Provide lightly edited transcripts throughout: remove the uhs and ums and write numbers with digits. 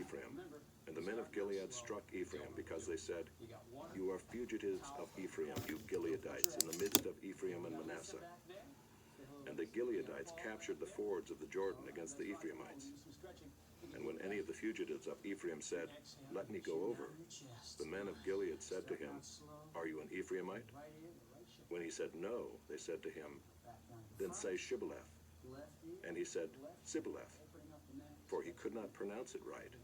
Ephraim. And the men of Gilead struck Ephraim, because they said, "You are fugitives of Ephraim, you Gileadites, in the midst of Ephraim and Manasseh." And the Gileadites captured the fords of the Jordan against the Ephraimites. And when any of the fugitives of Ephraim said, "Let me go over," the men of Gilead said to him, "Are you an Ephraimite?" When he said, "No," they said to him, "Then say Shibboleth." And he said, "Sibboleth," for he could not pronounce it right.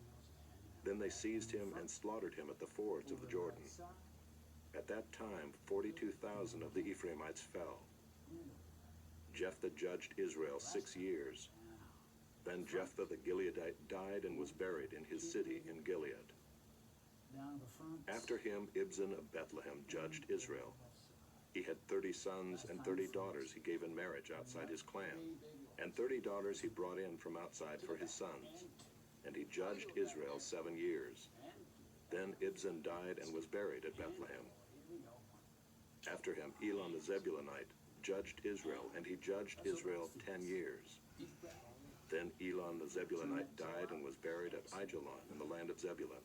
Then they seized him and slaughtered him at the fords of the Jordan. At that time 42,000 of the Ephraimites fell. Jephthah judged Israel 6 years. Then Jephthah the Gileadite died and was buried in his city in Gilead. After him Ibzan of Bethlehem judged Israel. He had 30 sons and 30 daughters he gave in marriage outside his clan, and 30 daughters he brought in from outside for his sons. And he judged Israel 7 years. Then Ibzan died and was buried at Bethlehem. After him Elon the Zebulunite judged Israel, and he judged Israel 10 years. Then Elon the Zebulunite died and was buried at Aijalon in the land of Zebulun.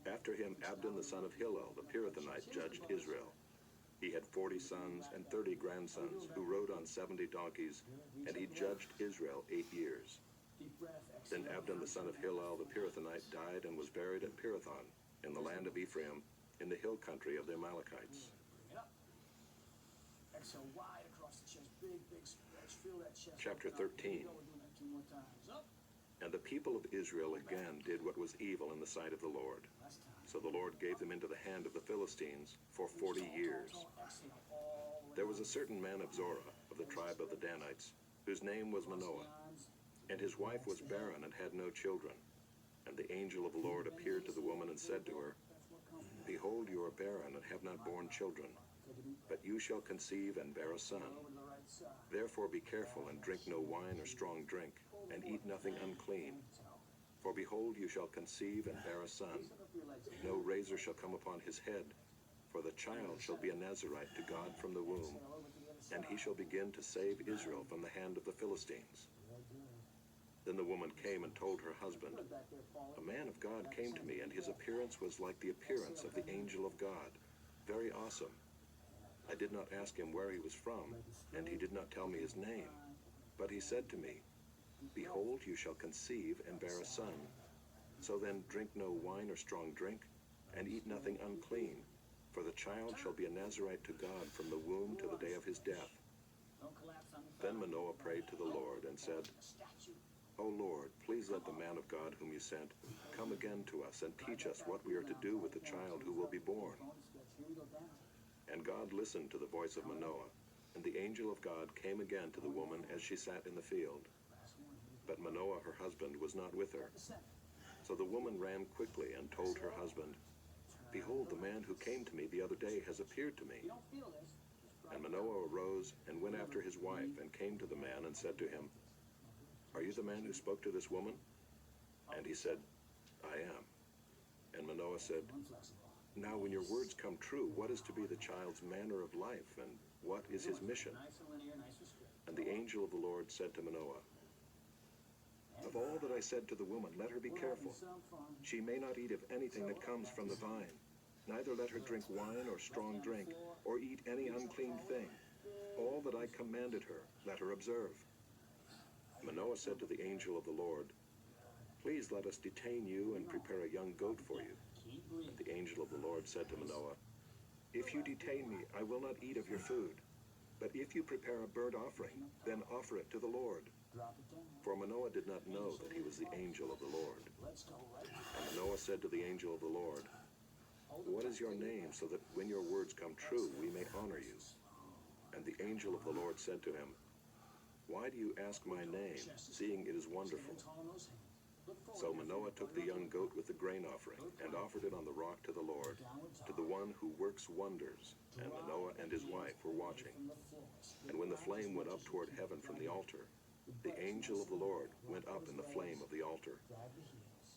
After him Abdon the son of Hillel the Pirathonite judged Israel. He had 40 sons and 30 grandsons who rode on 70 donkeys, and he judged Israel 8 years. Then Abdon the son of Hillel the Pirathonite died and was buried at Pirathon in the land of Ephraim, in the hill country of the Amalekites. Chapter 13. And the people of Israel again did what was evil in the sight of the Lord. So the Lord gave them into the hand of the Philistines for 40 years. There was a certain man of Zorah, of the tribe of the Danites, whose name was Manoah, and his wife was barren and had no children. And the angel of the Lord appeared to the woman and said to her, "Behold, you are barren and have not borne children, but you shall conceive and bear a son. Therefore be careful and drink no wine or strong drink, and eat nothing unclean. For behold, you shall conceive and bear a son. No razor shall come upon his head, for the child shall be a Nazirite to God from the womb, and he shall begin to save Israel from the hand of the Philistines." Then the woman came and told her husband, "A man of God came to me, and his appearance was like the appearance of the angel of God, very awesome. I did not ask him where he was from, and he did not tell me his name. But he said to me, 'Behold, you shall conceive and bear a son. So then drink no wine or strong drink, and eat nothing unclean, for the child shall be a Nazirite to God from the womb to the day of his death.' Then Manoah prayed to the Lord and said, 'O Lord, please let the man of God whom you sent come again to us and teach us what we are to do with the child who will be born.' And God listened to the voice of Manoah, and the angel of God came again to the woman as she sat in the field. But Manoah, her husband, was not with her. So the woman ran quickly and told her husband, 'Behold, the man who came to me the other day has appeared to me.' And Manoah arose and went after his wife and came to the man and said to him, 'Are you the man who spoke to this woman?' And he said, 'I am.' And Manoah said, 'Now when your words come true, what is to be the child's manner of life, and what is his mission?' And the angel of the Lord said to Manoah, 'Of all that I said to the woman, let her be careful. She may not eat of anything that comes from the vine, neither let her drink wine or strong drink, or eat any unclean thing. All that I commanded her, let her observe.' Manoah said to the angel of the Lord, 'Please let us detain you and prepare a young goat for you.' And the angel of the Lord said to Manoah, 'If you detain me, I will not eat of your food. But if you prepare a burnt offering, then offer it to the Lord.' For Manoah did not know that he was the angel of the Lord. And Manoah said to the angel of the Lord, 'What is your name, so that when your words come true, we may honor you?' And the angel of the Lord said to him, 'Why do you ask my name, seeing it is wonderful?' So Manoah took the young goat with the grain offering, and offered it on the rock to the Lord, to the one who works wonders. And Manoah and his wife were watching. And when the flame went up toward heaven from the altar, the angel of the Lord went up in the flame of the altar.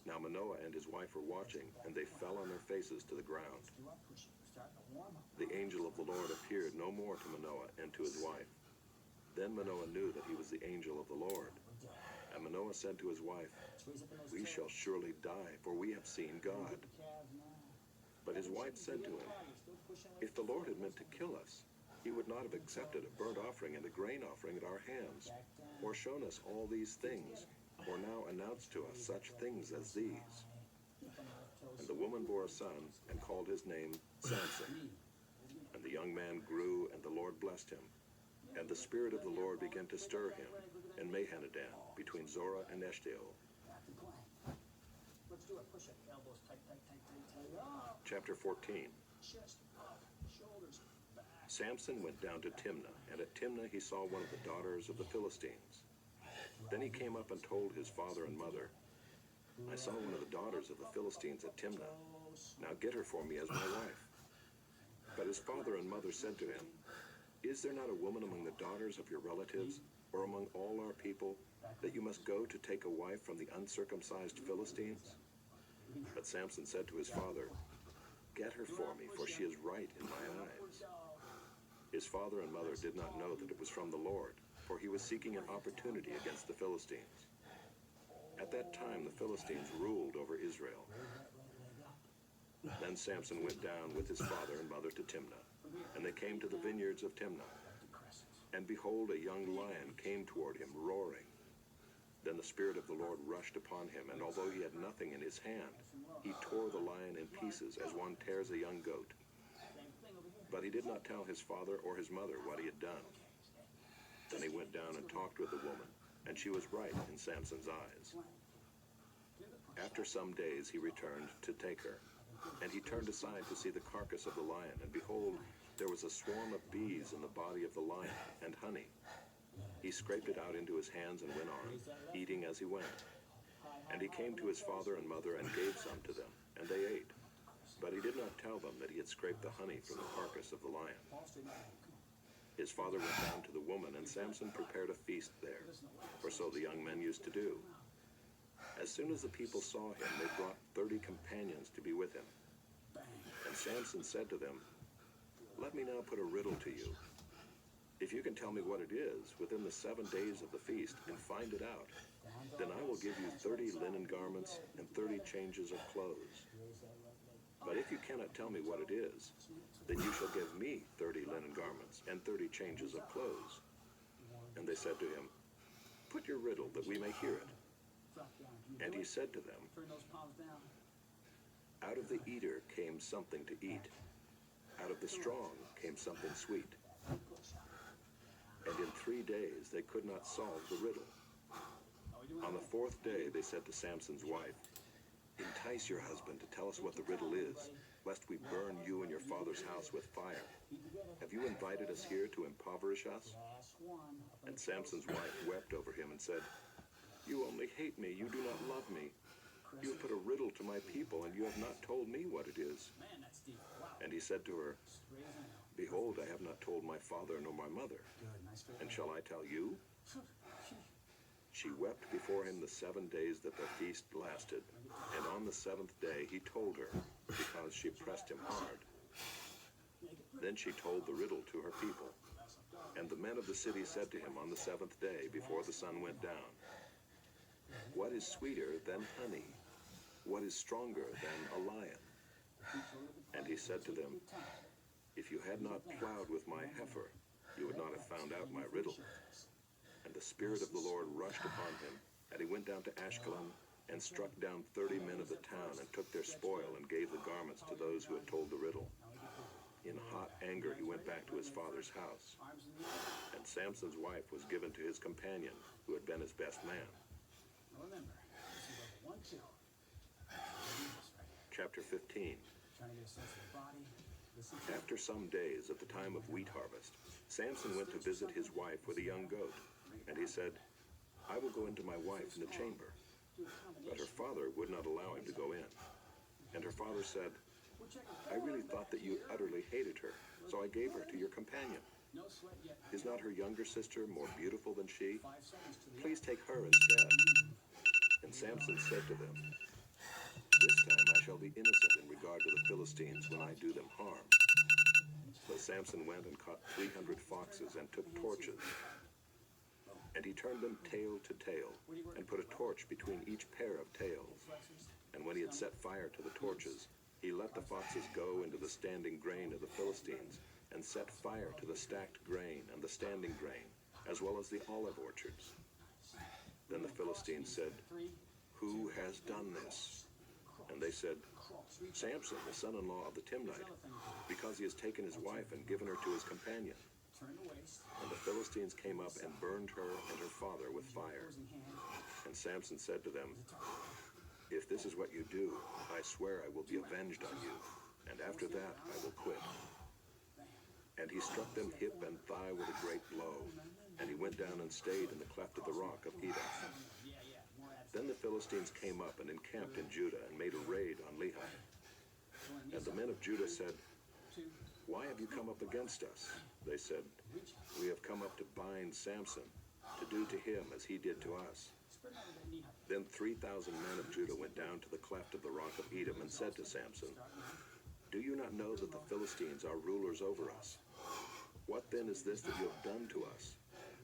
Now Manoah and his wife were watching, and they fell on their faces to the ground. The angel of the Lord appeared no more to Manoah and to his wife. Then Manoah knew that he was the angel of the Lord. And Manoah said to his wife, "We shall surely die, for we have seen God." But his wife said to him, "If the Lord had meant to kill us, he would not have accepted a burnt offering and a grain offering at our hands, or shown us all these things, or now announced to us such things as these." And the woman bore a son, and called his name Samson. And the young man grew, and the Lord blessed him. And the Spirit of the Lord began to stir him in Mahaneh-dan, between Zorah and Eshtaol. Let's do it. Push it. Elbows tight, tight, tight, tight, tight. Up. Chapter 14. Chest up. Shoulders back. Samson went down to Timnah, and at Timnah he saw one of the daughters of the Philistines. Then he came up and told his father and mother, "I saw one of the daughters of the Philistines at Timnah. Now get her for me as my wife." But his father and mother said to him, "Is there not a woman among the daughters of your relatives, or among all our people, that you must go to take a wife from the uncircumcised Philistines?" But Samson said to his father, "Get her for me, for she is right in my eyes." His father and mother did not know that it was from the Lord, for he was seeking an opportunity against the Philistines. At that time the Philistines ruled over Israel. Then Samson went down with his father and mother to Timnah, and they came to the vineyards of Timnah. And behold, a young lion came toward him, roaring. Then the Spirit of the Lord rushed upon him, and although he had nothing in his hand, he tore the lion in pieces as one tears a young goat. But he did not tell his father or his mother what he had done. Then he went down and talked with the woman, and she was right in Samson's eyes. After some days he returned to take her, and he turned aside to see the carcass of the lion, and behold, there was a swarm of bees in the body of the lion, and honey. He scraped it out into his hands and went on, eating as he went. And he came to his father and mother and gave some to them, and they ate. But he did not tell them that he had scraped the honey from the carcass of the lion. His father went down to the woman, and Samson prepared a feast there, for so the young men used to do. As soon as the people saw him, they brought 30 companions to be with him. And Samson said to them, "Let me now put a riddle to you. If you can tell me what it is within the 7 days of the feast and find it out, then I will give you 30 linen garments and 30 changes of clothes. But if you cannot tell me what it is, then you shall give me 30 linen garments and 30 changes of clothes." And they said to him, "Put your riddle that we may hear it." And he said to them, "Out of the eater came something to eat. Out of the strong came something sweet." And in 3 days they could not solve the riddle. On the 4th day they said to Samson's wife, "Entice your husband to tell us what the riddle is, lest we burn you and your father's house with fire. Have you invited us here to impoverish us?" And Samson's wife wept over him and said, "You only hate me, you do not love me. You have put a riddle to my people, and you have not told me what it is." And he said to her, "Behold, I have not told my father nor my mother. And shall I tell you?" She wept before him the 7 days that the feast lasted, and on the 7th day he told her, because she pressed him hard. Then she told the riddle to her people. And the men of the city said to him on the 7th day, before the sun went down, "What is sweeter than honey? What is stronger than a lion?" And he said to them, "If you had not plowed with my heifer, you would not have found out my riddle." And the Spirit of the Lord rushed upon him, and he went down to Ashkelon, and struck down 30 men of the town, and took their spoil, and gave the garments to those who had told the riddle. In hot anger he went back to his father's house. And Samson's wife was given to his companion, who had been his best man. Chapter 15. After some days, at the time of wheat harvest, Samson went to visit his wife with a young goat. And he said, "I will go into my wife in the chamber." But her father would not allow him to go in. And her father said, "I really thought that you utterly hated her, so I gave her to your companion. Is not her younger sister more beautiful than she? Please take her instead." And Samson said to them, "This time I shall be innocent in regard to the Philistines when I do them harm." So Samson went and caught 300 foxes and took torches. And he turned them tail to tail, and put a torch between each pair of tails. And when he had set fire to the torches, he let the foxes go into the standing grain of the Philistines, and set fire to the stacked grain and the standing grain, as well as the olive orchards. Then the Philistines said, "Who has done this?" And they said, "Samson, the son-in-law of the Timnite, because he has taken his wife and given her to his companion." And the Philistines came up and burned her and her father with fire. And Samson said to them, "If this is what you do, I swear I will be avenged on you, and after that I will quit." And he struck them hip and thigh with a great blow, and he went down and stayed in the cleft of the rock of Edom. Then the Philistines came up and encamped in Judah and made a raid on Lehi. And the men of Judah said, "Why have you come up against us?" They said, "We have come up to bind Samson, to do to him as he did to us." Then 3,000 men of Judah went down to the cleft of the rock of Edom and said to Samson, "Do you not know that the Philistines are rulers over us? What then is this that you have done to us?"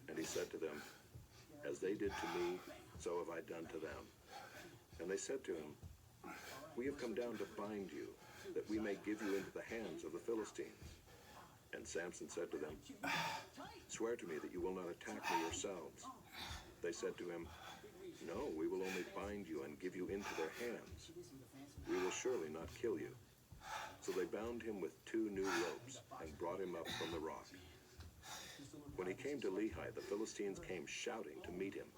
And he said to them, "As they did to me, so have I done to them." And they said to him, "We have come down to bind you, that we may give you into the hands of the Philistines." And Samson said to them, "Swear to me that you will not attack me yourselves." They said to him, "No, we will only bind you and give you into their hands. We will surely not kill you." So they bound him with 2 new ropes and brought him up from the rock. When he came to Lehi, the Philistines came shouting to meet him.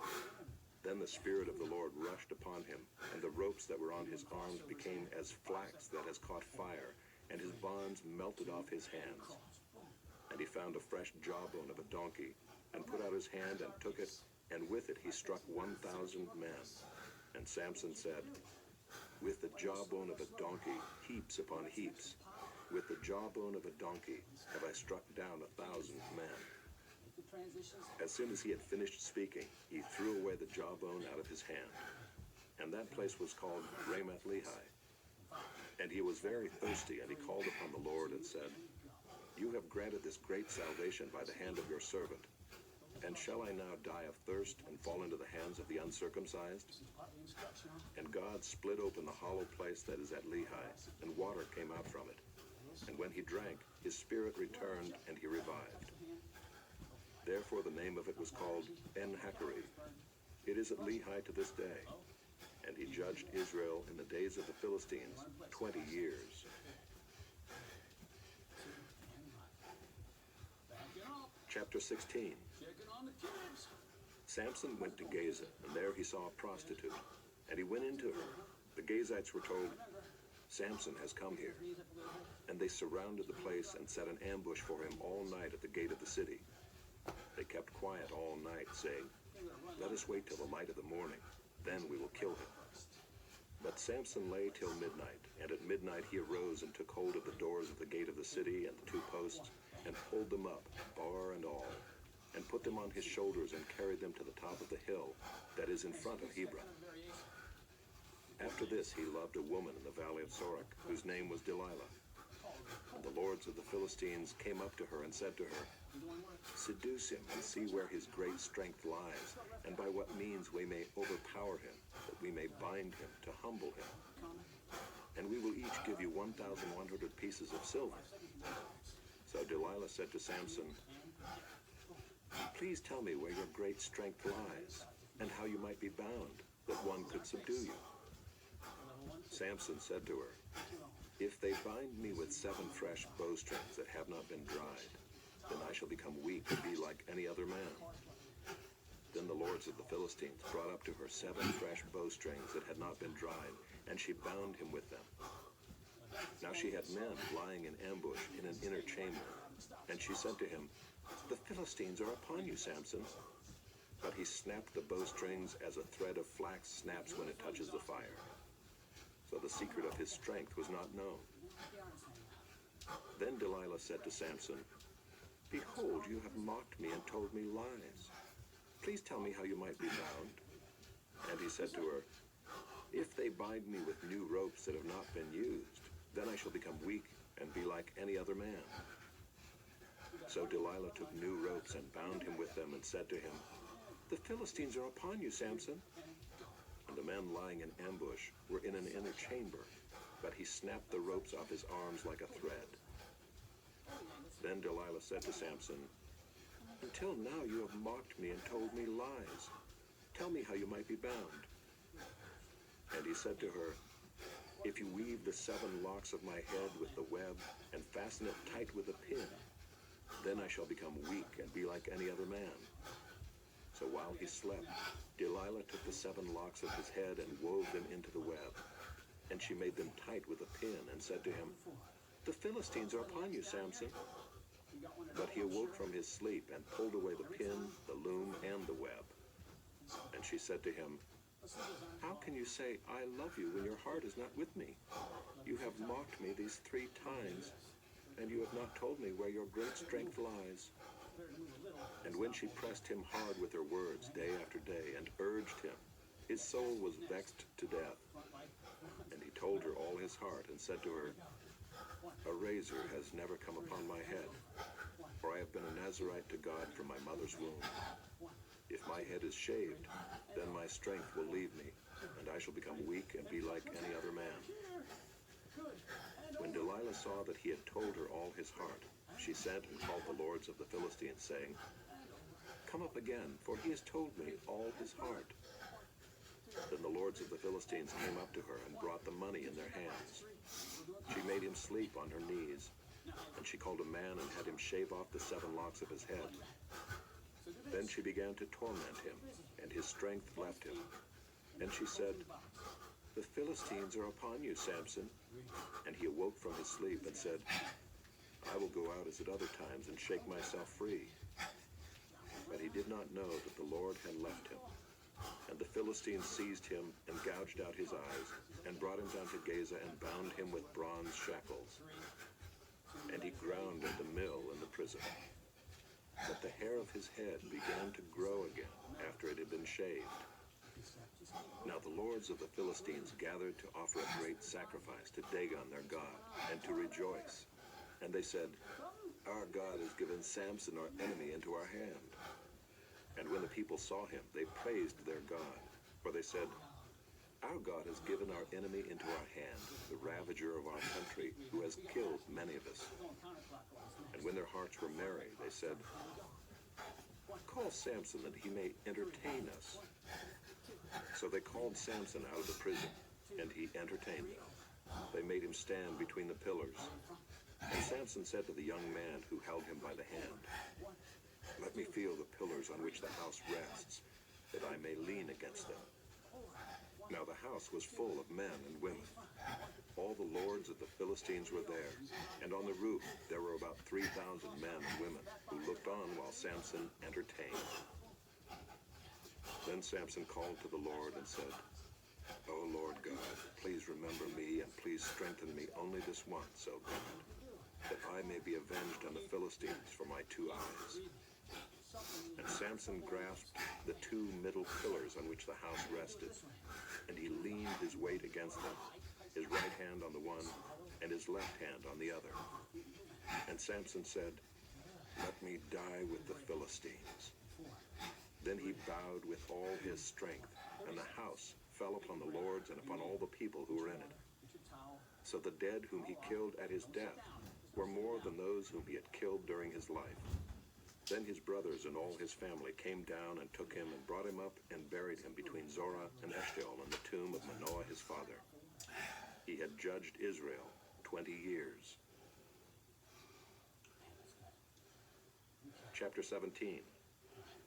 Then the Spirit of the Lord rushed upon him, and the ropes that were on his arms became as flax that has caught fire, and his bonds melted off his hands. And he found a fresh jawbone of a donkey, and put out his hand and took it, and with it he struck 1,000 men. And Samson said, "With the jawbone of a donkey, heaps upon heaps. With the jawbone of a donkey have I struck down 1,000 men." As soon as he had finished speaking, he threw away the jawbone out of his hand. And that place was called Ramath Lehi. And he was very thirsty, and he called upon the Lord and said, "You have granted this great salvation by the hand of your servant. And shall I now die of thirst and fall into the hands of the uncircumcised?" And God split open the hollow place that is at Lehi, and water came out from it. And when he drank, his spirit returned, and he revived. Therefore the name of it was called En-Hakkore. It is at Lehi to this day. And he judged Israel in the days of the Philistines 20 years. Chapter 16. Samson went to Gaza, and there he saw a prostitute, and he went into her. The Gazites were told, "Samson has come here." And they surrounded the place and set an ambush for him all night at the gate of the city. They kept quiet all night, saying, "Let us wait till the light of the morning, then we will kill him." But Samson lay till midnight, and at midnight he arose and took hold of the doors of the gate of the city and the 2 posts, and pulled them up, bar and all, and put them on his shoulders and carried them to the top of the hill that is in front of Hebron. After this he loved a woman in the valley of Sorek, whose name was Delilah. And the lords of the Philistines came up to her and said to her, "Seduce him and see where his great strength lies, and by what means we may overpower him, that we may bind him to humble him. And we will each give you 1,100 pieces of silver." So Delilah said to Samson, "Please tell me where your great strength lies, and how you might be bound, that one could subdue you." Samson said to her, "If they bind me with 7 fresh bowstrings that have not been dried, then I shall become weak and be like any other man." Then the lords of the Philistines brought up to her 7 fresh bowstrings that had not been dried, and she bound him with them. Now she had men lying in ambush in an inner chamber, and she said to him, "The Philistines are upon you, Samson." But he snapped the bowstrings as a thread of flax snaps when it touches the fire. So the secret of his strength was not known. Then Delilah said to Samson, "Behold, you have mocked me and told me lies. Please tell me how you might be bound." And he said to her, "If they bind me with new ropes that have not been used, then I shall become weak and be like any other man." So Delilah took new ropes and bound him with them and said to him, "The "The Philistines are upon you, Samson." And the men lying in ambush were in an inner chamber, but he snapped the ropes off his arms like a thread. Then Delilah said to Samson, "Until now you have mocked me and told me lies. Tell me how you might be bound." And he said to her, "If you weave the 7 locks of my head with the web and fasten it tight with a pin, then I shall become weak and be like any other man." So while he slept, Delilah took the 7 locks of his head and wove them into the web. And she made them tight with a pin and said to him, "The Philistines are upon you, Samson." But he awoke from his sleep and pulled away the pin, the loom, and the web. And she said to him, "How can you say, 'I love you,' when your heart is not with me? You have mocked me these 3 times, and you have not told me where your great strength lies." And when she pressed him hard with her words day after day and urged him, his soul was vexed to death. And he told her all his heart and said to her, "A razor has never come upon my head, for I have been a Nazirite to God from my mother's womb. If my head is shaved, then my strength will leave me, and I shall become weak and be like any other man." When Delilah saw that he had told her all his heart, she sent and called the lords of the Philistines, saying, "Come up again, for he has told me all his heart." Then the lords of the Philistines came up to her and brought the money in their hands. She made him sleep on her knees, and she called a man and had him shave off the 7 locks of his head. Then she began to torment him, and his strength left him. And she said, "The Philistines are upon you, Samson." And he awoke from his sleep and said, "I will go out as at other times and shake myself free." But he did not know that the Lord had left him. And the Philistines seized him and gouged out his eyes, and brought him down to Gaza and bound him with bronze shackles. And he ground at the mill in the prison. But the hair of his head began to grow again after it had been shaved. Now the lords of the Philistines gathered to offer a great sacrifice to Dagon their god, and to rejoice. And they said, "Our God has given Samson our enemy into our hand." And when the people saw him, they praised their God, for they said, "Our God has given our enemy into our hand, the ravager of our country, who has killed many of us." And when their hearts were merry, they said, "Call Samson that he may entertain us." So they called Samson out of the prison, and he entertained them. They made him stand between the pillars. And Samson said to the young man who held him by the hand, "Let me feel the pillars on which the house rests, that I may lean against them." Now the house was full of men and women. All the lords of the Philistines were there, and on the roof there were about 3,000 men and women who looked on while Samson entertained. Then Samson called to the Lord and said, "O Lord God, please remember me and please strengthen me only this once, O God, that I may be avenged on the Philistines for my 2 eyes." And Samson grasped the 2 middle pillars on which the house rested, and he leaned his weight against them, his right hand on the one and his left hand on the other. And Samson said, "Let me die with the Philistines." Then he bowed with all his strength, and the house fell upon the lords and upon all the people who were in it. So the dead whom he killed at his death were more than those whom he had killed during his life. Then his brothers and all his family came down and took him and brought him up and buried him between Zorah and Eshtaol in the tomb of Manoah his father. He had judged Israel 20 years. Chapter 17.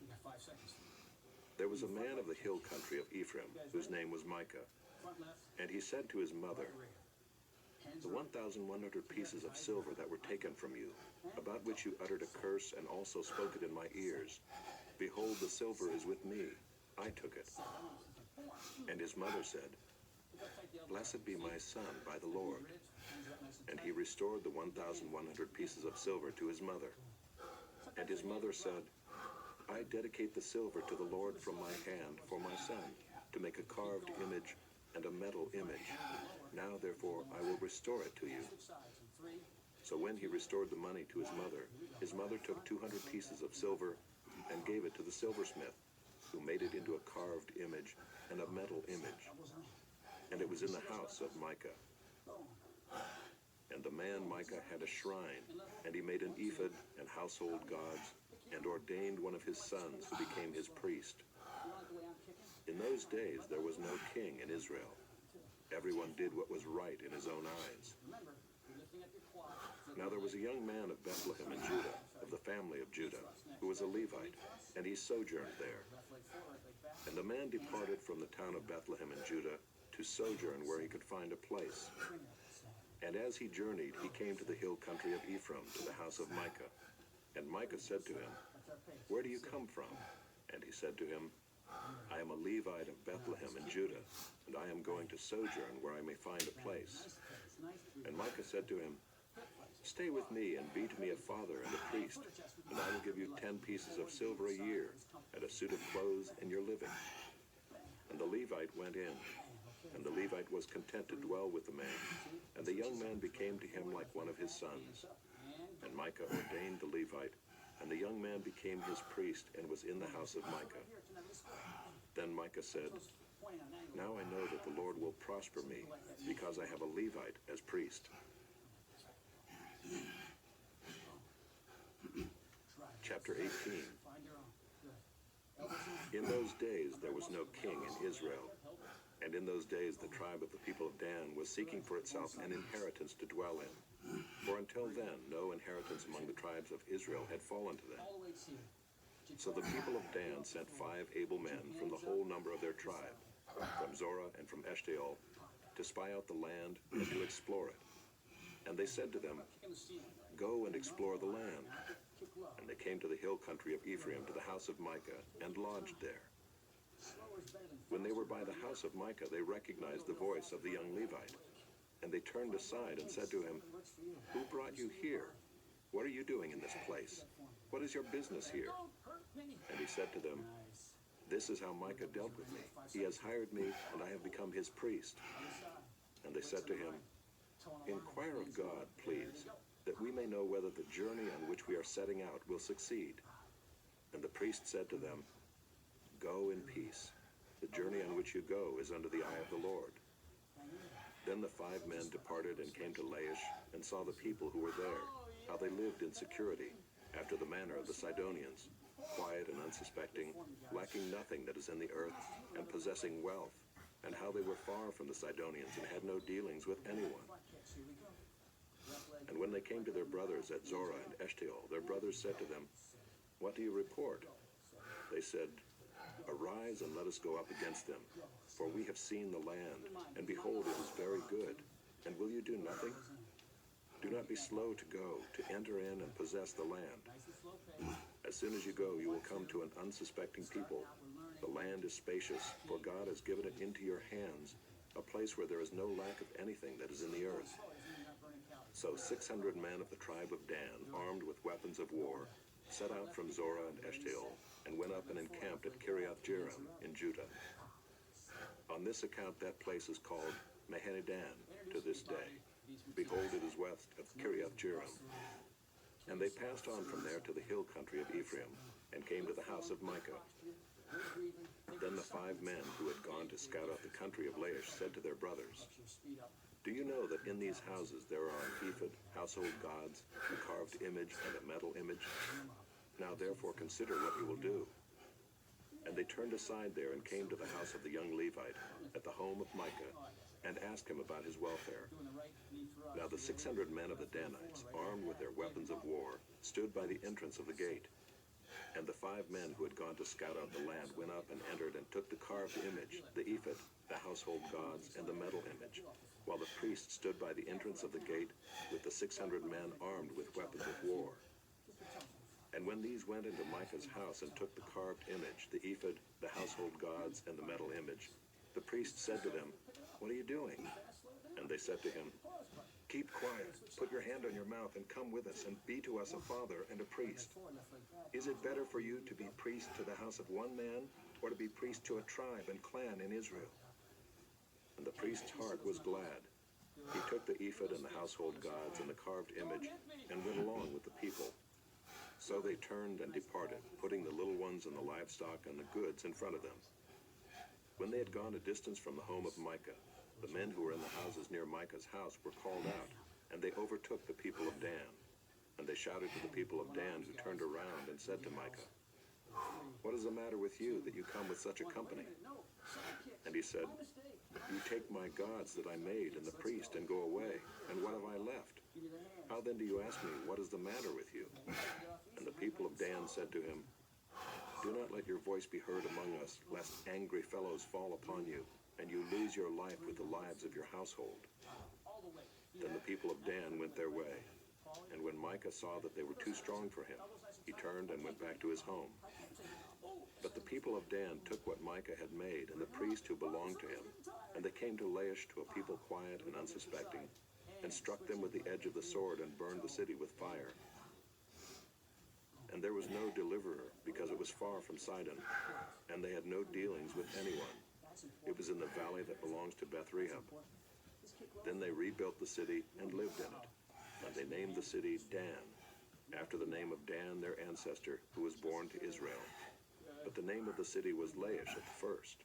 You got 5 seconds. There was a man of the hill country of Ephraim, whose name was Micah. Front left, And he said to his mother, rear. Hands "The 1,100 pieces of silver that were taken from you, about which you uttered a curse and also spoke it in my ears, behold, the silver is with me. I took it." And his mother said, "Blessed be my son by the Lord." And he restored the 1,100 pieces of silver to his mother. And his mother said, "I dedicate the silver to the Lord from my hand for my son, to make a carved image and a metal image. Now, therefore, I will restore it to you." So when he restored the money to his mother took 200 pieces of silver and gave it to the silversmith. who made it into a carved image and a metal image. And it was in the house of Micah. And the man Micah had a shrine, and he made an ephod and household gods, and ordained one of his sons who became his priest. In those days there was no king in Israel. Everyone did what was right in his own eyes. Now there was a young man of Bethlehem in Judah, of the family of Judah, who was a Levite, and he sojourned there. And the man departed from the town of Bethlehem in Judah to sojourn where he could find a place. And as he journeyed, he came to the hill country of Ephraim, to the house of Micah. And Micah said to him, "Where do you come from?" And he said to him, "I am a Levite of Bethlehem in Judah, and I am going to sojourn where I may find a place." And Micah said to him, "Stay with me and be to me a father and a priest, and I will give you 10 pieces of silver a year, and a suit of clothes and your living." And the Levite went in, and the Levite was content to dwell with the man, and the young man became to him like one of his sons. And Micah ordained the Levite, and the young man became his priest and was in the house of Micah. Then Micah said, "Now I know that the Lord will prosper me, because I have a Levite as priest." Chapter 18. In those days there was no king in Israel, and in those days the tribe of the people of Dan was seeking for itself an inheritance to dwell in. For until then no inheritance among the tribes of Israel had fallen to them. So the people of Dan sent 5 able men from the whole number of their tribe, from Zorah and from Eshtaol, to spy out the land and to explore it. And they said to them, "Go and explore the land." And they came to the hill country of Ephraim, to the house of Micah, and lodged there. When they were by the house of Micah, they recognized the voice of the young Levite. And they turned aside and said to him, "Who brought you here? What are you doing in this place? What is your business here?" And he said to them, "This is how Micah dealt with me. He has hired me, and I have become his priest." And they said to him, "Inquire of God, please, that we may know whether the journey on which we are setting out will succeed." And the priest said to them, "Go in peace. The journey on which you go is under the eye of the Lord." Then the 5 men departed and came to Laish, and saw the people who were there, how they lived in security, after the manner of the Sidonians, quiet and unsuspecting, lacking nothing that is in the earth, and possessing wealth, and how they were far from the Sidonians and had no dealings with anyone. And when they came to their brothers at Zorah and Eshtaol, their brothers said to them, "What do you report?" They said, "Arise and let us go up against them, for we have seen the land, and behold, it is very good. And will you do nothing? Do not be slow to go, to enter in and possess the land. As soon as you go, you will come to an unsuspecting people. The land is spacious, for God has given it into your hands, a place where there is no lack of anything that is in the earth." So 600 men of the tribe of Dan, armed with weapons of war, set out from Zorah and Eshtaol, and went up and encamped at Kiriath-Jearim in Judah. On this account that place is called Mahaneh-dan to this day. Behold, it is west of Kiriath-Jearim. And they passed on from there to the hill country of Ephraim, and came to the house of Micah. Then the 5 men who had gone to scout out the country of Laish said to their brothers, "Do you know that in these houses there are an ephod, household gods, a carved image, and a metal image? Now therefore consider what you will do." And they turned aside there and came to the house of the young Levite, at the home of Micah, and asked him about his welfare. Now the 600 men of the Danites, armed with their weapons of war, stood by the entrance of the gate. And the 5 men who had gone to scout out the land went up and entered and took the carved image, the ephod, the household gods, and the metal image, while the priest stood by the entrance of the gate with the 600 men armed with weapons of war. And when these went into Micah's house and took the carved image, the ephod, the household gods, and the metal image, the priest said to them, "What are you doing?" And they said to him, "Keep quiet, put your hand on your mouth, and come with us, and be to us a father and a priest. Is it better for you to be priest to the house of one man, or to be priest to a tribe and clan in Israel?" And the priest's heart was glad. He took the ephod and the household gods and the carved image, and went along with the people. So they turned and departed, putting the little ones and the livestock and the goods in front of them. When they had gone a distance from the home of Micah, the men who were in the houses near Micah's house were called out, and they overtook the people of Dan. And they shouted to the people of Dan, who turned around and said to Micah, "What is the matter with you that you come with such a company?" And he said, "You take my gods that I made and the priest and go away, and what have I left? How then do you ask me, what is the matter with you?" And the people of Dan said to him, "Do not let your voice be heard among us, lest angry fellows fall upon you, and you lose your life with the lives of your household." Then the people of Dan went their way, and when Micah saw that they were too strong for him, he turned and went back to his home. But the people of Dan took what Micah had made and the priest who belonged to him, and they came to Laish, to a people quiet and unsuspecting, and struck them with the edge of the sword and burned the city with fire. And there was no deliverer, because it was far from Sidon, and they had no dealings with anyone. It was in the valley that belongs to Beth-rehob. Then they rebuilt the city and lived in it, and they named the city Dan, after the name of Dan, their ancestor, who was born to Israel. But the name of the city was Laish at the first.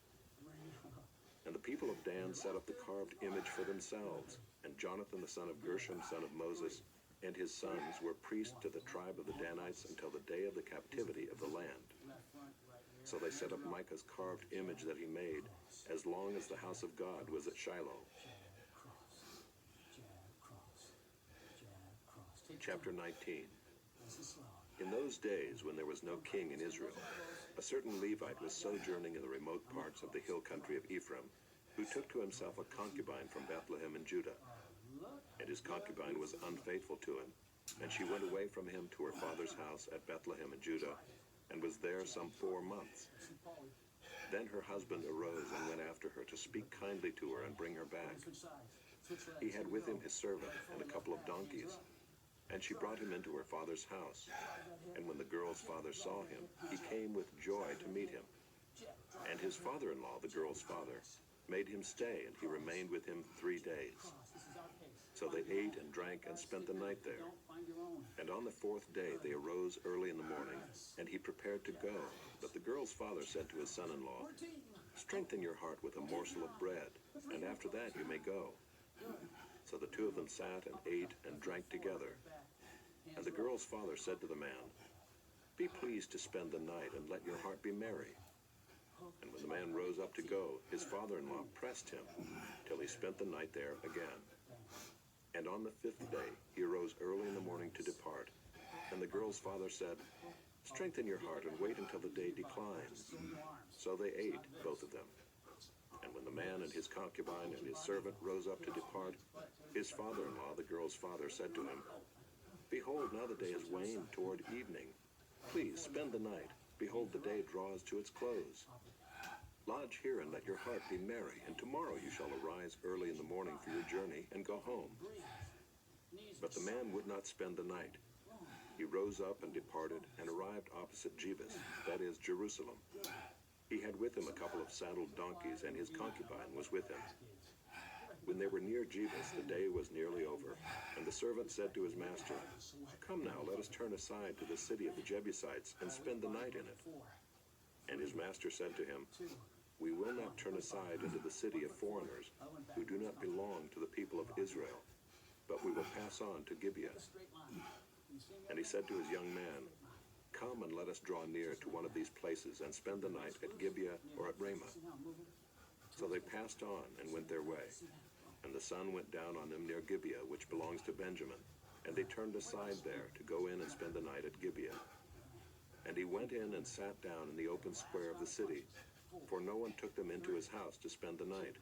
And the people of Dan set up the carved image for themselves, and Jonathan the son of Gershom, son of Moses, and his sons were priests to the tribe of the Danites until the day of the captivity of the land. So they set up Micah's carved image that he made, as long as the house of God was at Shiloh. Chapter 19. In those days, when there was no king in Israel, a certain Levite was sojourning in the remote parts of the hill country of Ephraim, who took to himself a concubine from Bethlehem in Judah. And his concubine was unfaithful to him, and she went away from him to her father's house at Bethlehem in Judah, and was there some 4 months. Then her husband arose and went after her to speak kindly to her and bring her back. He had with him his servant and a couple of donkeys, and she brought him into her father's house. And when the girl's father saw him, he came with joy to meet him. And his father-in-law, the girl's father, made him stay, and he remained with him 3 days. So they ate and drank and spent the night there. And on the 4th day they arose early in the morning, and he prepared to go. But the girl's father said to his son-in-law, "Strengthen your heart with a morsel of bread, and after that you may go." So the two of them sat and ate and drank together. And the girl's father said to the man, "Be pleased to spend the night, and let your heart be merry." And when the man rose up to go, his father-in-law pressed him till he spent the night there again. And on the 5th day he arose early in the morning to depart. And the girl's father said, "Strengthen your heart and wait until the day declines." So they ate, both of them. And when the man and his concubine and his servant rose up to depart, his father-in-law, the girl's father, said to him, "Behold, now the day is waned toward evening. Please spend the night. Behold, the day draws to its close. Lodge here and let your heart be merry, and tomorrow you shall arise early in the morning for your journey and go home." But the man would not spend the night. He rose up and departed and arrived opposite Jebus, that is, Jerusalem. He had with him a couple of saddled donkeys, and his concubine was with him. When they were near Jebus, the day was nearly over, and the servant said to his master, "Come now, let us turn aside to the city of the Jebusites and spend the night in it." And his master said to him, "We will not turn aside into the city of foreigners who do not belong to the people of Israel, but we will pass on to Gibeah." And he said to his young man, "Come and let us draw near to one of these places and spend the night at Gibeah or at Ramah." So they passed on and went their way. And the sun went down on them near Gibeah, which belongs to Benjamin, and they turned aside there to go in and spend the night at Gibeah. And he went in and sat down in the open square of the city, for no one took them into his house to spend the night.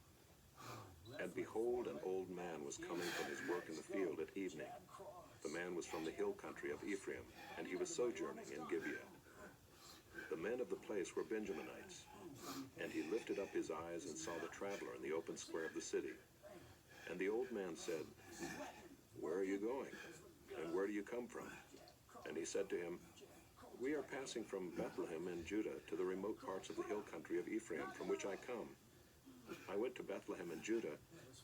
And behold, an old man was coming from his work in the field at evening. The man was from the hill country of Ephraim, and he was sojourning in Gibeah. The men of the place were Benjaminites. And he lifted up his eyes and saw the traveler in the open square of the city. And the old man said, "Where are you going? And where do you come from?" And he said to him, "We are passing from Bethlehem in Judah to the remote parts of the hill country of Ephraim, from which I come. I went to Bethlehem in Judah,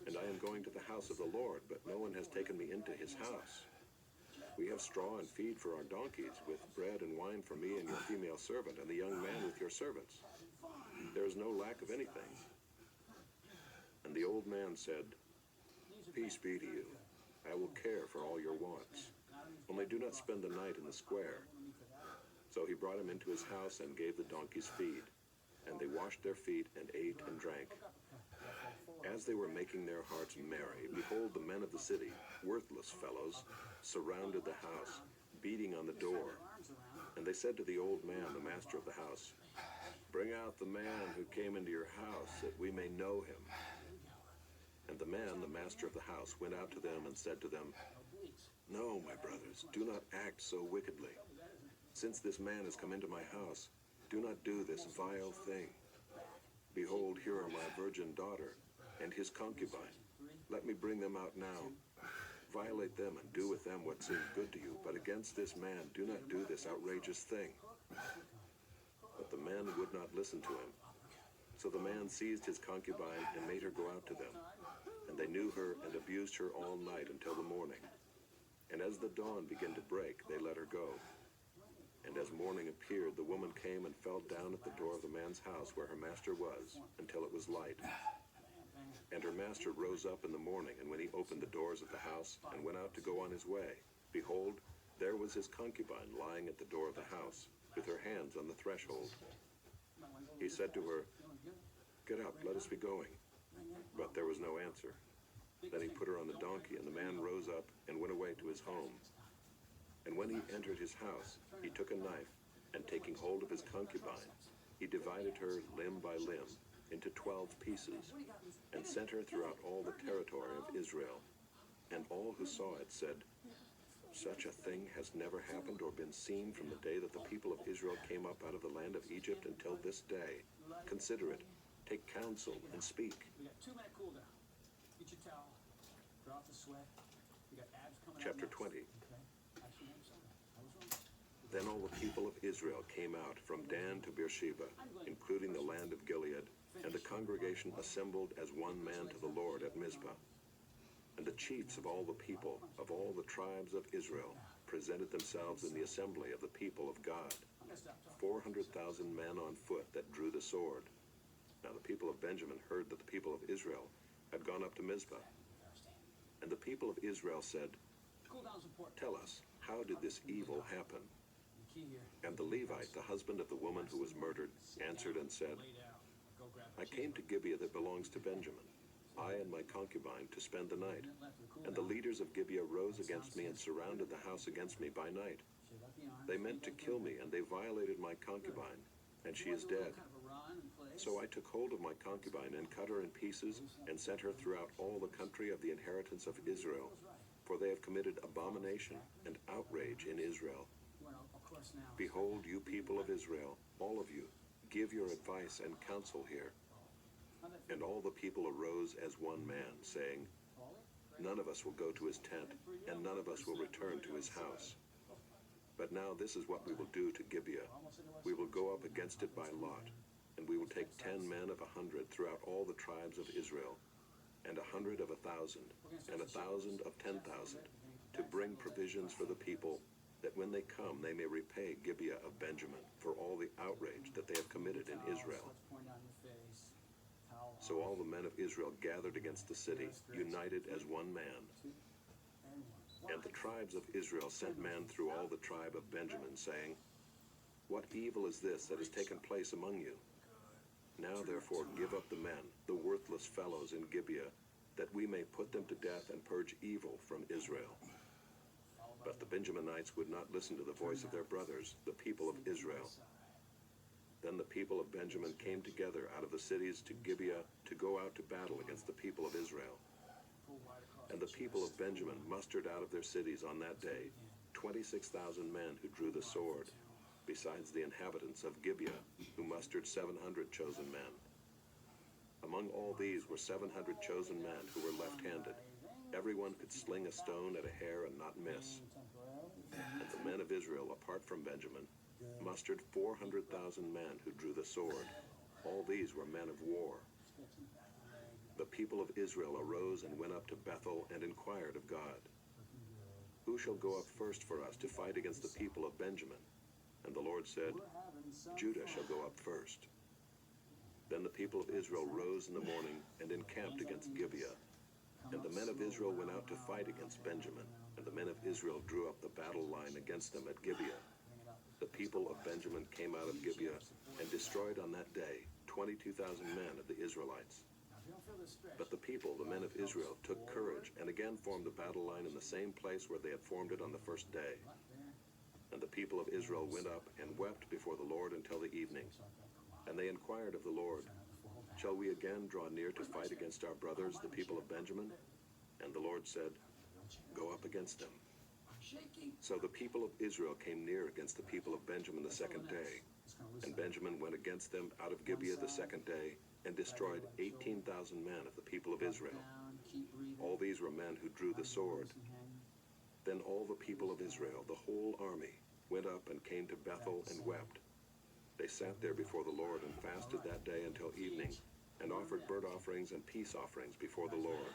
and I am going to the house of the Lord, but no one has taken me into his house." We have straw and feed for our donkeys, with bread and wine for me and your female servant, and the young man with your servants. There is no lack of anything." And the old man said, "Peace be to you. I will care for all your wants. Only do not spend the night in the square." So he brought him into his house and gave the donkeys feed. And they washed their feet and ate and drank. As they were making their hearts merry, behold, the men of the city, worthless fellows, surrounded the house, beating on the door. And they said to the old man, the master of the house, "Bring out the man who came into your house, that we may know him." And the man, the master of the house, went out to them and said to them, "No, my brothers, do not act so wickedly. Since this man has come into my house, do not do this vile thing. Behold, here are my virgin daughter and his concubine. Let me bring them out now. Violate them and do with them what seems good to you, but against this man do not do this outrageous thing." But the men would not listen to him. So the man seized his concubine and made her go out to them. And they knew her and abused her all night until the morning. And as the dawn began to break, they let her go. And as morning appeared, the woman came and fell down at the door of the man's house where her master was, until it was light. And her master rose up in the morning, and when he opened the doors of the house and went out to go on his way, behold, there was his concubine lying at the door of the house, with her hands on the threshold. He said to her, "Get up, let us be going." But there was no answer. Then he put her on the donkey, and the man rose up and went away to his home. And when he entered his house, he took a knife, and taking hold of his concubine, he divided her limb by limb into 12 pieces, and sent her throughout all the territory of Israel. And all who saw it said, "Such a thing has never happened or been seen from the day that the people of Israel came up out of the land of Egypt until this day. Consider it, take counsel, and speak." We got 2-minute cool down. Get your towel. Draw out the sweat. We got abs coming out. Chapter next. 20. Okay. Actually, I'm sorry. I was wrong. Then all the people of Israel came out from Dan to Beersheba, including the land of Gilead, and the congregation assembled as one man to the Lord at Mizpah. And the chiefs of all the people, of all the tribes of Israel, presented themselves in the assembly of the people of God, I'm gonna stop talking. 400,000 men on foot that drew the sword. Now the people of Benjamin heard that the people of Israel had gone up to Mizpah. And the people of Israel said, Cool down's important. "Tell us, how did this evil happen?" The key here. And the Levite, the husband of the woman who was murdered, answered and said, Lay down. Go grab "I came to Gibeah that belongs to Benjamin, I and my concubine, to spend the night. And the leaders of Gibeah rose against me and surrounded the house against me by night. They meant to kill me, and they violated my concubine, and she is dead. So I took hold of my concubine and cut her in pieces and sent her throughout all the country of the inheritance of Israel, for they have committed abomination and outrage in Israel. Behold, you people of Israel, all of you, give your advice and counsel here." And all the people arose as one man, saying, "None of us will go to his tent, and none of us will return to his house. But now this is what we will do to Gibeah. We will go up against it by lot, and we will take 10 men of 100 throughout all the tribes of Israel, and 100 of 1,000, and 1,000 of 10,000, to bring provisions for the people, that when they come they may repay Gibeah of Benjamin for all the outrage that they have committed in Israel." So all the men of Israel gathered against the city, united as one man. And the tribes of Israel sent men through all the tribe of Benjamin, saying, "What evil is this that has taken place among you? Now therefore give up the men, the worthless fellows in Gibeah, that we may put them to death and purge evil from Israel." But the Benjaminites would not listen to the voice of their brothers, the people of Israel. Then the people of Benjamin came together out of the cities to Gibeah to go out to battle against the people of Israel. And the people of Benjamin mustered out of their cities on that day 26,000 men who drew the sword, besides the inhabitants of Gibeah, who mustered 700 chosen men. Among all these were 700 chosen men who were left-handed. Everyone could sling a stone at a hair and not miss. And the men of Israel, apart from Benjamin, mustered 400,000 men who drew the sword. All these were men of war. The people of Israel arose and went up to Bethel and inquired of God. "Who shall go up first for us to fight against the people of Benjamin?" And the Lord said, "Judah shall go up first." Then the people of Israel rose in the morning and encamped against Gibeah. And the men of Israel went out to fight against Benjamin. And the men of Israel drew up the battle line against them at Gibeah. The people of Benjamin came out of Gibeah and destroyed on that day 22,000 men of the Israelites. But the people, the men of Israel, took courage and again formed the battle line in the same place where they had formed it on the first day. And the people of Israel went up and wept before the Lord until the evening. And they inquired of the Lord, "Shall we again draw near to fight against our brothers, the people of Benjamin?" And the Lord said, "Go up against them." So the people of Israel came near against the people of Benjamin the second day. And Benjamin went against them out of Gibeah the second day and destroyed 18,000 men of the people of Israel. All these were men who drew the sword. Then all the people of Israel, the whole army, went up and came to Bethel and wept. They sat there before the Lord and fasted that day until evening, and offered burnt offerings and peace offerings before the Lord.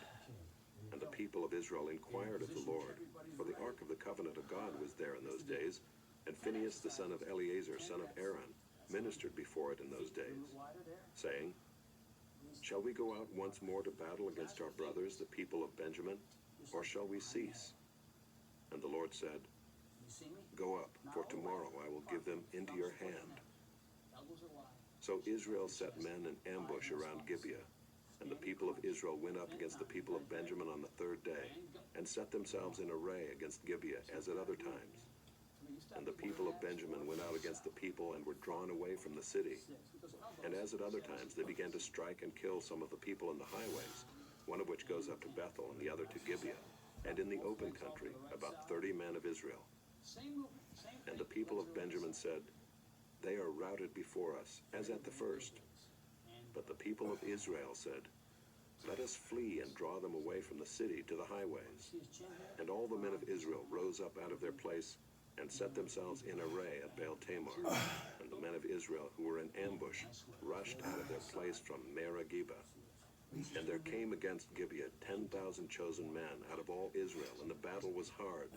And the people of Israel inquired of the Lord, for the ark of the covenant of God was there in those days, and Phinehas the son of Eleazar, son of Aaron, ministered before it in those days, saying, "Shall we go out once more to battle against our brothers, the people of Benjamin, or shall we cease?" And the Lord said, "Go up, for tomorrow I will give them into your hand." So Israel set men in ambush around Gibeah, and the people of Israel went up against the people of Benjamin on the third day, and set themselves in array against Gibeah as at other times. And the people of Benjamin went out against the people and were drawn away from the city. And as at other times they began to strike and kill some of the people in the highways, one of which goes up to Bethel and the other to Gibeah, and in the open country about 30 men of Israel. And the people of Benjamin said, "They are routed before us, as at the first." But the people of Israel said, "Let us flee and draw them away from the city to the highways." And all the men of Israel rose up out of their place and set themselves in array at Baal Tamar. And the men of Israel who were in ambush rushed out of their place from Merageba. And there came against Gibeah 10,000 chosen men out of all Israel, and the battle was hard.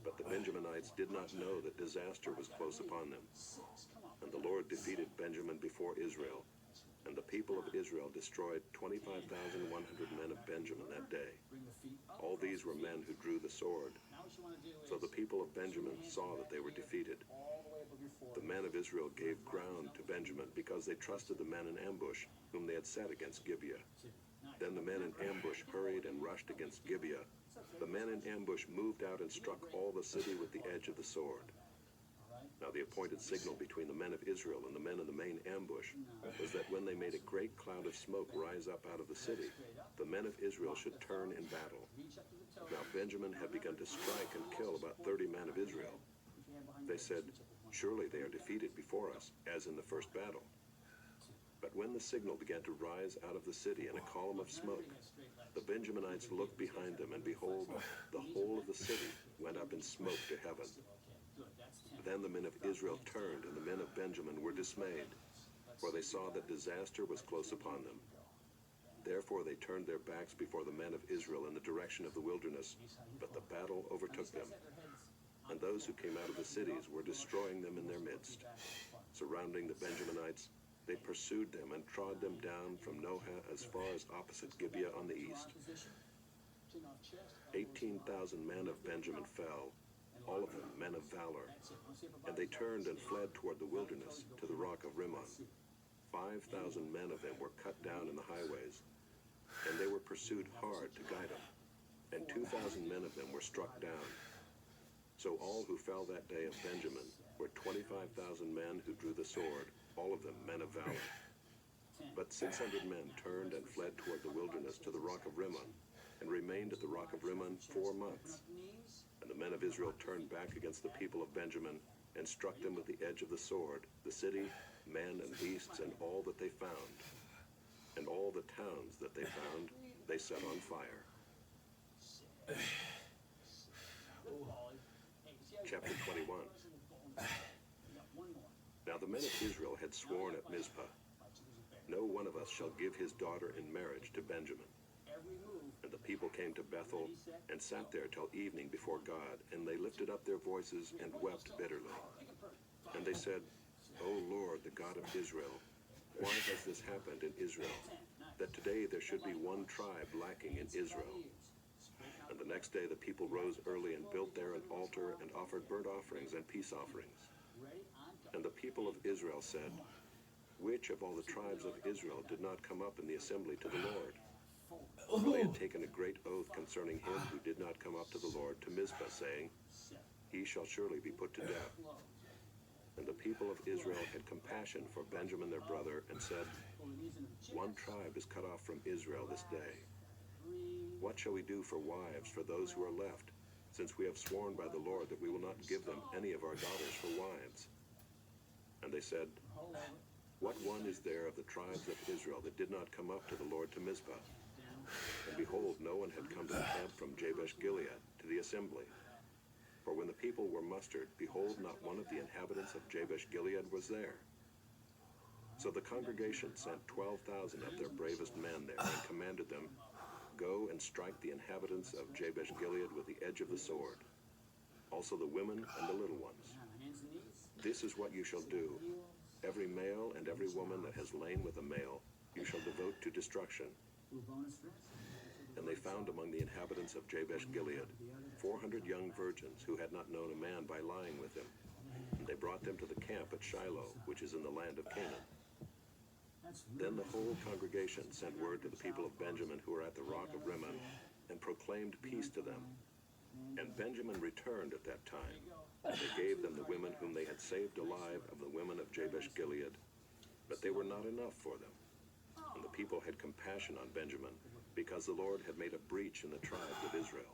But the Benjaminites did not know that disaster was close upon them. And the Lord defeated Benjamin before Israel, and the people of Israel destroyed 25,100 men of Benjamin that day. All these were men who drew the sword. So the people of Benjamin saw that they were defeated. The men of Israel gave ground to Benjamin because they trusted the men in ambush, whom they had set against Gibeah. Then the men in ambush hurried and rushed against Gibeah. The men in ambush moved out and struck all the city with the edge of the sword. Now the appointed signal between the men of Israel and the men in the main ambush was that when they made a great cloud of smoke rise up out of the city, the men of Israel should turn in battle. Now Benjamin had begun to strike and kill about 30 men of Israel. They said, "Surely they are defeated before us, as in the first battle." But when the signal began to rise out of the city in a column of smoke, the Benjaminites looked behind them, and behold, the whole of the city went up in smoke to heaven. Then the men of Israel turned, and the men of Benjamin were dismayed, for they saw that disaster was close upon them. Therefore they turned their backs before the men of Israel in the direction of the wilderness, but the battle overtook them. And those who came out of the cities were destroying them in their midst. Surrounding the Benjaminites, they pursued them and trod them down from Nohah as far as opposite Gibeah on the east. 18,000 men of Benjamin fell, all of them men of valor. And they turned and fled toward the wilderness, to the rock of Rimmon. 5,000 men of them were cut down in the highways, and they were pursued hard to guide them, and 2,000 men of them were struck down. So all who fell that day of Benjamin were 25,000 men who drew the sword, all of them men of valor. But 600 men turned and fled toward the wilderness to the rock of Rimmon, and remained at the rock of Rimmon 4 months. And the men of Israel turned back against the people of Benjamin, and struck them with the edge of the sword, the city, men and beasts, and all that they found. And all the towns that they found, they set on fire. Chapter 21. Now the men of Israel had sworn at Mizpah, "No one of us shall give his daughter in marriage to Benjamin." And the people came to Bethel and sat there till evening before God, and they lifted up their voices and wept bitterly. And they said, O Lord, the God of Israel, why has this happened in Israel, that today there should be one tribe lacking in Israel? And the next day the people rose early and built there an altar and offered burnt offerings and peace offerings. And the people of Israel said, which of all the tribes of Israel did not come up in the assembly to the Lord? For they had taken a great oath concerning him who did not come up to the Lord to Mizpah, saying, he shall surely be put to death. And the people of Israel had compassion for Benjamin their brother, and said, one tribe is cut off from Israel this day. What shall we do for wives for those who are left, since we have sworn by the Lord that we will not give them any of our daughters for wives? And they said, what one is there of the tribes of Israel that did not come up to the Lord to Mizpah? And behold, no one had come to the camp from Jabesh Gilead to the assembly. For when the people were mustered, behold, not one of the inhabitants of Jabesh Gilead was there. So the congregation sent 12,000 of their bravest men there, and commanded them, go and strike the inhabitants of Jabesh Gilead with the edge of the sword, also the women and the little ones. This is what you shall do. Every male and every woman that has lain with a male you shall devote to destruction. And they found among the inhabitants of Jabesh Gilead 400 young virgins who had not known a man by lying with him. And they brought them to the camp at Shiloh, which is in the land of Canaan. Then the whole congregation sent word to the people of Benjamin who were at the rock of Rimmon, and proclaimed peace to them. And Benjamin returned at that time, and they gave them the women whom they had saved alive of the women of Jabesh Gilead. But they were not enough for them. And the people had compassion on Benjamin, because the Lord had made a breach in the tribes of Israel.